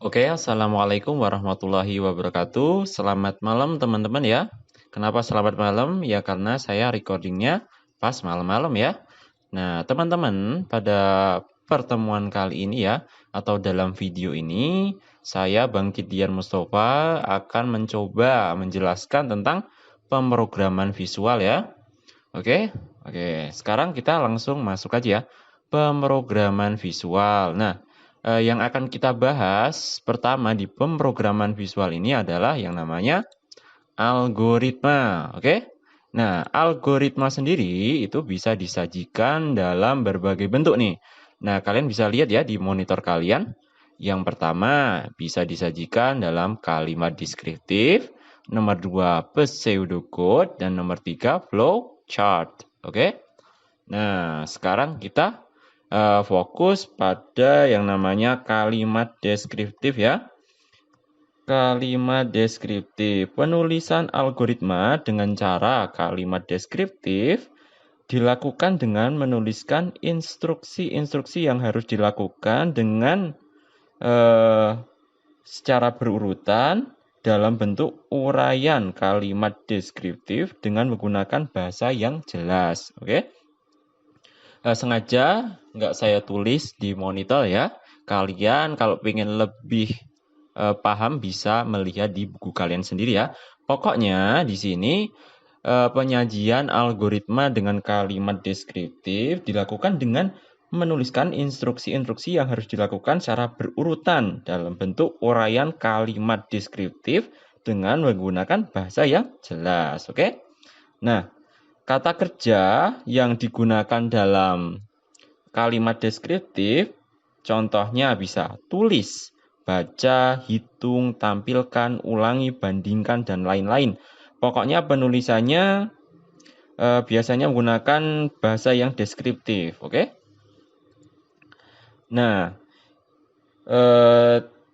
Oke, assalamualaikum warahmatullahi wabarakatuh. Selamat malam teman-teman ya. Kenapa selamat malam? Ya karena saya recordingnya pas malam-malam ya. Nah teman-teman, pada pertemuan kali ini ya, atau dalam video ini, saya Bangkit Dian Mustafa akan mencoba menjelaskan tentang pemrograman visual ya. Oke, oke. Sekarang kita langsung masuk aja ya. Pemrograman visual. Nah, yang akan kita bahas pertama di pemrograman visual ini adalah yang namanya algoritma. Oke. Nah, algoritma sendiri itu bisa disajikan dalam berbagai bentuk nih. Nah, kalian bisa lihat ya di monitor kalian. Yang pertama bisa disajikan dalam kalimat deskriptif, nomor 2 pseudocode, dan nomor 3 flowchart. Oke. Nah, sekarang kita fokus pada yang namanya kalimat deskriptif ya. Kalimat deskriptif. Penulisan algoritma dengan cara kalimat deskriptif dilakukan dengan menuliskan instruksi-instruksi yang harus dilakukan dengan secara berurutan dalam bentuk uraian kalimat deskriptif dengan menggunakan bahasa yang jelas. Oke? Sengaja nggak saya tulis di monitor ya. Kalian kalau pengen lebih paham bisa melihat di buku kalian sendiri ya. Pokoknya di sini penyajian algoritma dengan kalimat deskriptif dilakukan dengan menuliskan instruksi-instruksi yang harus dilakukan secara berurutan dalam bentuk uraian kalimat deskriptif dengan menggunakan bahasa yang jelas. Oke? Nah, kata kerja yang digunakan dalam kalimat deskriptif, contohnya bisa tulis, baca, hitung, tampilkan, ulangi, bandingkan, dan lain-lain. Pokoknya penulisannya biasanya menggunakan bahasa yang deskriptif, oke? Nah,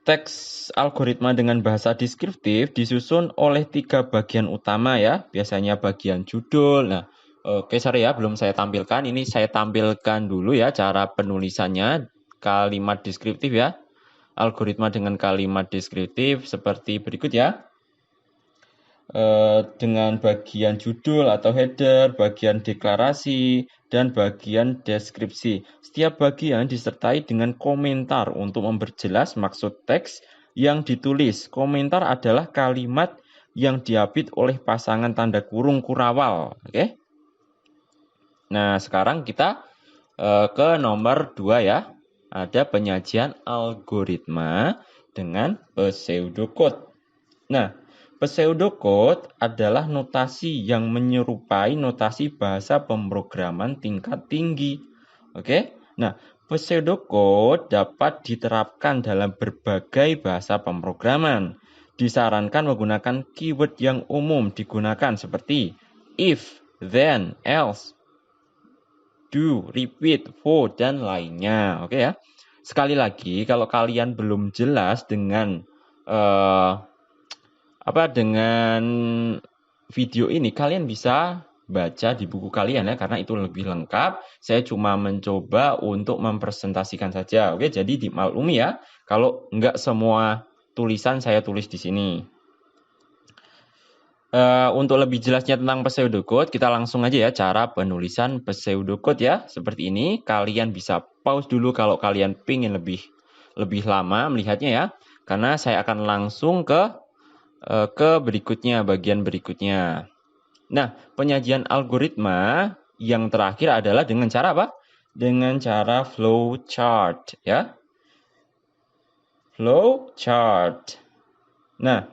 teks algoritma dengan bahasa deskriptif disusun oleh 3 bagian utama ya. Biasanya bagian judul. Nah, oke sorry ya, belum saya tampilkan. Ini saya tampilkan dulu ya cara penulisannya kalimat deskriptif ya. Algoritma dengan kalimat deskriptif seperti berikut ya. Dengan bagian judul atau header, bagian deklarasi, dan bagian deskripsi. Setiap bagian disertai dengan komentar untuk memperjelas maksud teks yang ditulis. Komentar adalah kalimat yang diapit oleh pasangan tanda kurung kurawal. Oke? Nah, sekarang kita ke nomor 2 ya. Ada penyajian algoritma dengan pseudocode. Nah, pseudocode adalah notasi yang menyerupai notasi bahasa pemrograman tingkat tinggi. Oke? Nah, pseudocode dapat diterapkan dalam berbagai bahasa pemrograman. Disarankan menggunakan keyword yang umum digunakan seperti if, then, else, do, repeat, for, dan lainnya. Oke ya. Sekali lagi, kalau kalian belum jelas dengan dengan video ini, kalian bisa baca di buku kalian ya, karena itu lebih lengkap. Saya cuma mencoba untuk mempresentasikan saja. Oke, jadi dimaklumi ya, kalau nggak semua tulisan saya tulis di sini. Untuk lebih jelasnya tentang pseudocode, kita langsung aja ya cara penulisan pseudocode ya. Seperti ini, kalian bisa pause dulu kalau kalian pengen lebih lama melihatnya ya. Karena saya akan langsung ke berikutnya, bagian berikutnya. Nah, penyajian algoritma yang terakhir adalah dengan cara apa? Dengan cara flowchart ya. Flowchart. Nah,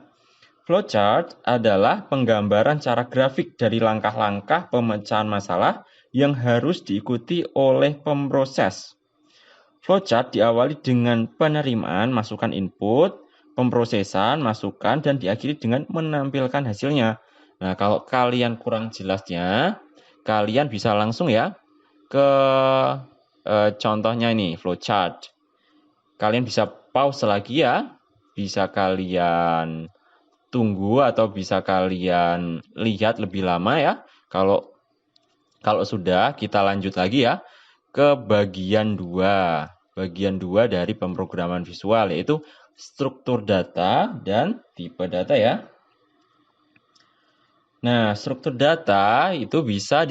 flowchart adalah penggambaran cara grafik dari langkah-langkah pemecahan masalah yang harus diikuti oleh pemproses. Flowchart diawali dengan penerimaan masukan input, pemrosesan masukan, dan diakhiri dengan menampilkan hasilnya. Nah, kalau kalian kurang jelasnya, kalian bisa langsung ya ke contohnya ini, flowchart. Kalian bisa pause lagi ya, bisa kalian tunggu atau bisa kalian lihat lebih lama ya. Kalau sudah, kita lanjut lagi ya ke bagian 2. Bagian 2 dari pemrograman visual, yaitu struktur data dan tipe data ya. Nah, struktur data itu bisa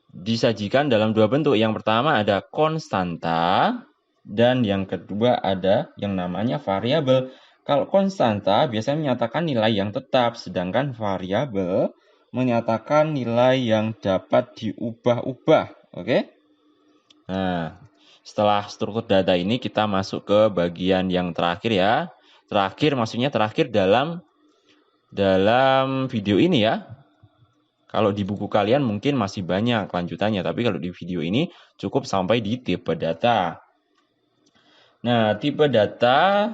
disajikan dalam dua bentuk. Yang pertama ada konstanta dan yang kedua ada yang namanya variabel. Kalau konstanta biasanya menyatakan nilai yang tetap, sedangkan variabel menyatakan nilai yang dapat diubah-ubah. Oke? Nah, setelah struktur data ini kita masuk ke bagian yang terakhir ya. Terakhir maksudnya terakhir dalam video ini ya. Kalau di buku kalian mungkin masih banyak lanjutannya, tapi kalau di video ini cukup sampai di tipe data. Nah, tipe data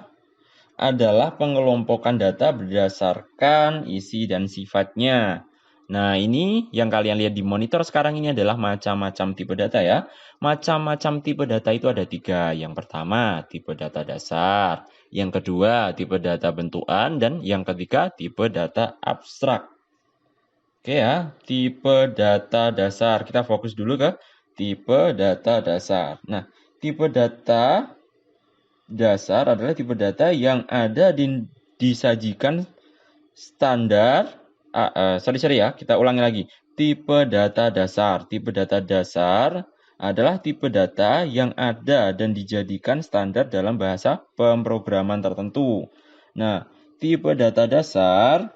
adalah pengelompokan data berdasarkan isi dan sifatnya. Nah, ini yang kalian lihat di monitor sekarang ini adalah macam-macam tipe data ya. Macam-macam tipe data itu ada 3. Yang pertama, tipe data dasar. Yang kedua, tipe data bentukan. Dan yang ketiga, tipe data abstrak. Oke ya, tipe data dasar. Kita fokus dulu ke tipe data dasar. Nah, tipe data dasar adalah tipe data yang ada disajikan standar. Sorry ya, kita ulangi lagi. Tipe data dasar. Tipe data dasar adalah tipe data yang ada dan dijadikan standar dalam bahasa pemrograman tertentu. Nah, tipe data dasar